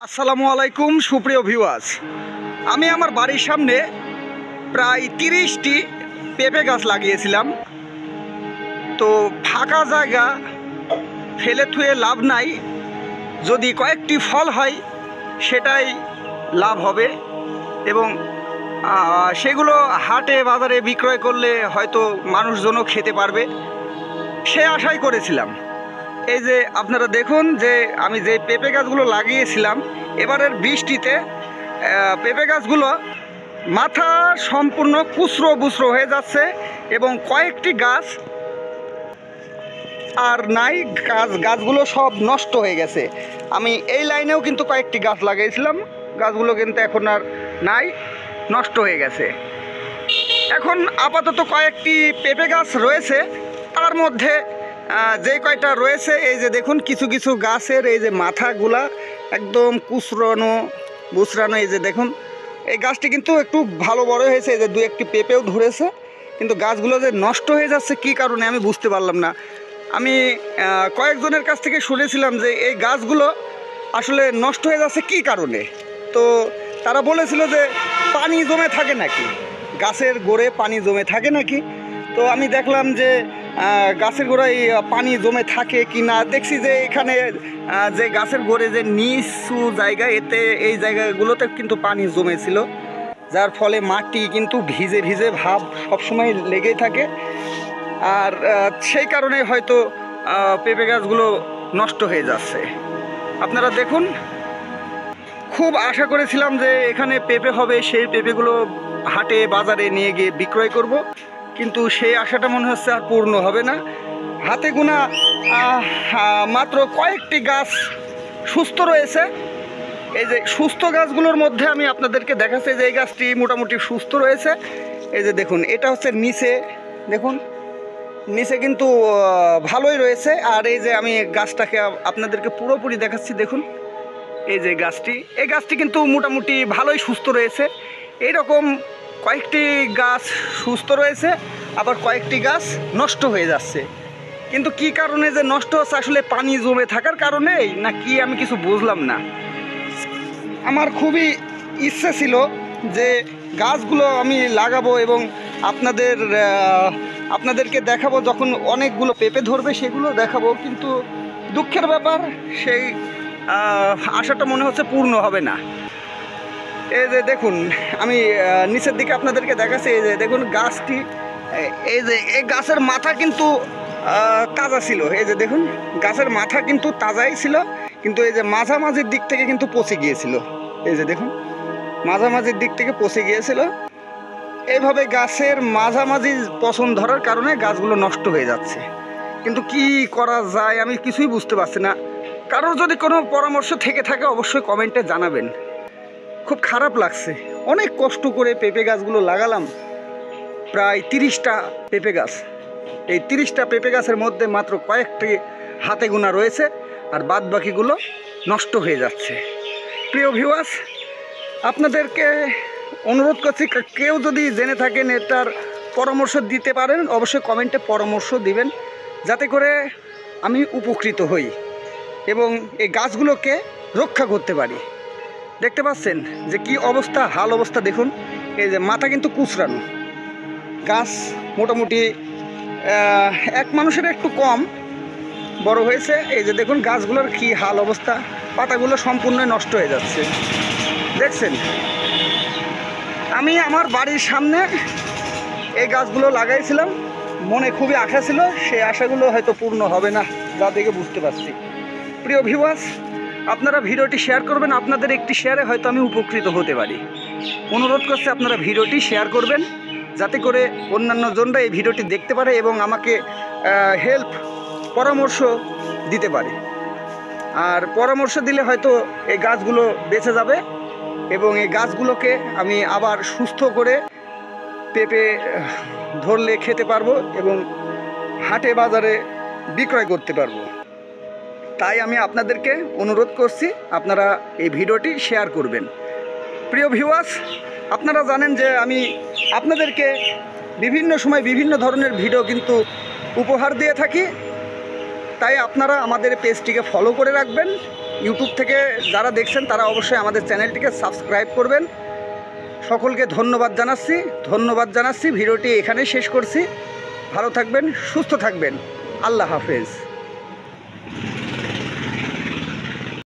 আসসালামু আলাইকুম সুপ্রিয় ভিউয়ার্স। আমি আমার বাড়ির সামনে প্রায় 30টি পেঁপে গাছ লাগিয়েছিলাম। তো ফাঁকা জায়গা ফেলে থুয়ে লাভ নাই, যদি কয়েকটি ফল হয় সেটাই লাভ হবে এবং সেগুলো হাটে বাজারে বিক্রয় করলে হয়তো মানুষজনও খেতে পারবে, সে আশাই করেছিলাম। এই যে আপনারা দেখুন যে আমি যে পেঁপে গাছগুলো লাগিয়েছিলাম, এবারের বৃষ্টিতে পেঁপে গাছগুলো মাথা সম্পূর্ণ কুচরো বুচরো হয়ে যাচ্ছে এবং কয়েকটি গাছ আর নাই, গাছগুলো সব নষ্ট হয়ে গেছে। আমি এই লাইনেও কিন্তু কয়েকটি গাছ লাগিয়েছিলাম, গাছগুলো কিন্তু এখন আর নাই, নষ্ট হয়ে গেছে। এখন আপাতত কয়েকটি পেঁপে গাছ রয়েছে, তার মধ্যে যে কয়টা রয়েছে এই যে দেখুন কিছু কিছু গাছের এই যে মাথাগুলা একদম কুচরানো বুচরানো। এই যে দেখুন এই গাছটি কিন্তু একটু ভালো বড় হয়েছে, এই যে দু একটি পেঁপেও ধরেছে, কিন্তু গাছগুলো যে নষ্ট হয়ে যাচ্ছে কী কারণে আমি বুঝতে পারলাম না। আমি কয়েকজনের কাছ থেকে শুনেছিলাম যে এই গাছগুলো আসলে নষ্ট হয়ে যাচ্ছে কী কারণে। তো তারা বলেছিল যে পানি জমে থাকে নাকি, গাছের গোড়ে পানি জমে থাকে নাকি। তো আমি দেখলাম যে গাছের গোড়ায় পানি জমে থাকে কি না, দেখছি যে এখানে যে গাছের গোড়ে যে নিচু জায়গা, এতে এই জায়গাগুলোতে কিন্তু পানি জমেছিল, যার ফলে মাটি কিন্তু ভিজে ভিজে ভাব সবসময় লেগেই থাকে। আর সেই কারণে হয়তো পেঁপে গাছগুলো নষ্ট হয়ে যাচ্ছে। আপনারা দেখুন, খুব আশা করেছিলাম যে এখানে পেঁপে হবে, সেই পেঁপেগুলো হাটে বাজারে নিয়ে গিয়ে বিক্রয় করব, কিন্তু সেই আশাটা মনে হচ্ছে আর পূর্ণ হবে না। হাতে গোনা মাত্র কয়েকটি গাছ সুস্থ রয়েছে। এই যে সুস্থ গাছগুলোর মধ্যে আমি আপনাদেরকে দেখাচ্ছি যে এই গাছটি মোটামুটি সুস্থ রয়েছে। এই যে দেখুন এটা হচ্ছে নিচে, দেখুন নিচে কিন্তু ভালোই রয়েছে। আর এই যে আমি গাছটাকে আপনাদেরকে পুরোপুরি দেখাচ্ছি, দেখুন এই যে গাছটি, এই গাছটি কিন্তু মোটামুটি ভালোই সুস্থ রয়েছে। এইরকম কয়েকটি গাছ সুস্থ রয়েছে, আবার কয়েকটি গাছ নষ্ট হয়ে যাচ্ছে। কিন্তু কি কারণে যে নষ্ট হচ্ছে, আসলে পানি জমে থাকার কারণেই না কি, আমি কিছু বুঝলাম না। আমার খুবই ইচ্ছে ছিল যে গাছগুলো আমি লাগাবো এবং আপনাদেরকে দেখাবো, যখন অনেকগুলো পেঁপে ধরবে সেগুলো দেখাবো, কিন্তু দুঃখের ব্যাপার সেই আশাটা মনে হচ্ছে পূর্ণ হবে না। এই যে দেখুন আমি নিচের দিকে আপনাদেরকে দেখাচ্ছি, এই যে দেখুন গাছটি, এই যে এই গাছের মাথা কিন্তু তাজা ছিল। এই যে দেখুন গাছের মাথা কিন্তু তাজাই ছিল, কিন্তু এই যে মাঝামাঝির দিক থেকে কিন্তু পচে গিয়েছিল। এই যে দেখুন মাঝামাঝির দিক থেকে পচে গিয়েছিল। এইভাবে গাছের মাঝামাঝি পচন ধরার কারণে গাছগুলো নষ্ট হয়ে যাচ্ছে। কিন্তু কি করা যায় আমি কিছুই বুঝতে পারছি না। কারোর যদি কোনো পরামর্শ থেকে থাকে অবশ্যই কমেন্টে জানাবেন। খুব খারাপ লাগছে, অনেক কষ্ট করে পেঁপে গাছগুলো লাগালাম, প্রায় 30টা পেঁপে গাছ। এই 30টা পেঁপে গাছের মধ্যে মাত্র কয়েকটি হাতে গোনা রয়েছে, আর বাদ বাকিগুলো নষ্ট হয়ে যাচ্ছে। প্রিয় ভিউয়ার্স, আপনাদেরকে অনুরোধ করছি, কেউ যদি জেনে থাকেন এটার পরামর্শ দিতে পারেন অবশ্যই কমেন্টে পরামর্শ দিবেন, যাতে করে আমি উপকৃত হই এবং এই গাছগুলোকে রক্ষা করতে পারি। দেখতে পাচ্ছেন যে কি অবস্থা, হাল অবস্থা দেখুন। এই যে মাথা কিন্তু কুচরানো, গাছ মোটামুটি এক মানুষের একটু কম বড় হয়েছে। এই যে দেখুন গাছগুলোর কি হাল অবস্থা, পাতাগুলো সম্পূর্ণ নষ্ট হয়ে যাচ্ছে। দেখছেন, আমি আমার বাড়ির সামনে এই গাছগুলো লাগাইছিলাম, মনে খুবই আশা ছিল, সেই আশাগুলো হয়তো পূর্ণ হবে না, যা দেখে বুঝতে পারছি। প্রিয় ভিউয়ার্স, আপনারা ভিডিওটি শেয়ার করবেন, আপনাদের একটি শেয়ারে হয়তো আমি উপকৃত হতে পারি। অনুরোধ করছি আপনারা ভিডিওটি শেয়ার করবেন, যাতে করে অন্যান্য জনরা এই ভিডিওটি দেখতে পারে এবং আমাকে পরামর্শ দিতে পারে। আর পরামর্শ দিলে হয়তো এই গাছগুলো বেঁচে যাবে এবং এই গাছগুলোকে আমি আবার সুস্থ করে পেঁপে ধরলে খেতে পারবো এবং হাটে বাজারে বিক্রয় করতে পারবো। তাই আমি আপনাদেরকে অনুরোধ করছি আপনারা এই ভিডিওটি শেয়ার করবেন। প্রিয় ভিউয়ার্স, আপনারা জানেন যে আমি আপনাদেরকে বিভিন্ন সময় বিভিন্ন ধরনের ভিডিও কিন্তু উপহার দিয়ে থাকি, তাই আপনারা আমাদের পেজটিকে ফলো করে রাখবেন ইউটিউব থেকে যারা দেখছেন তারা অবশ্যই আমাদের চ্যানেলটিকে সাবস্ক্রাইব করবেন। সকলকে ধন্যবাদ জানাচ্ছি। ভিডিওটি এখানেই শেষ করছি। ভালো থাকবেন, সুস্থ থাকবেন। আল্লাহ হাফেজ।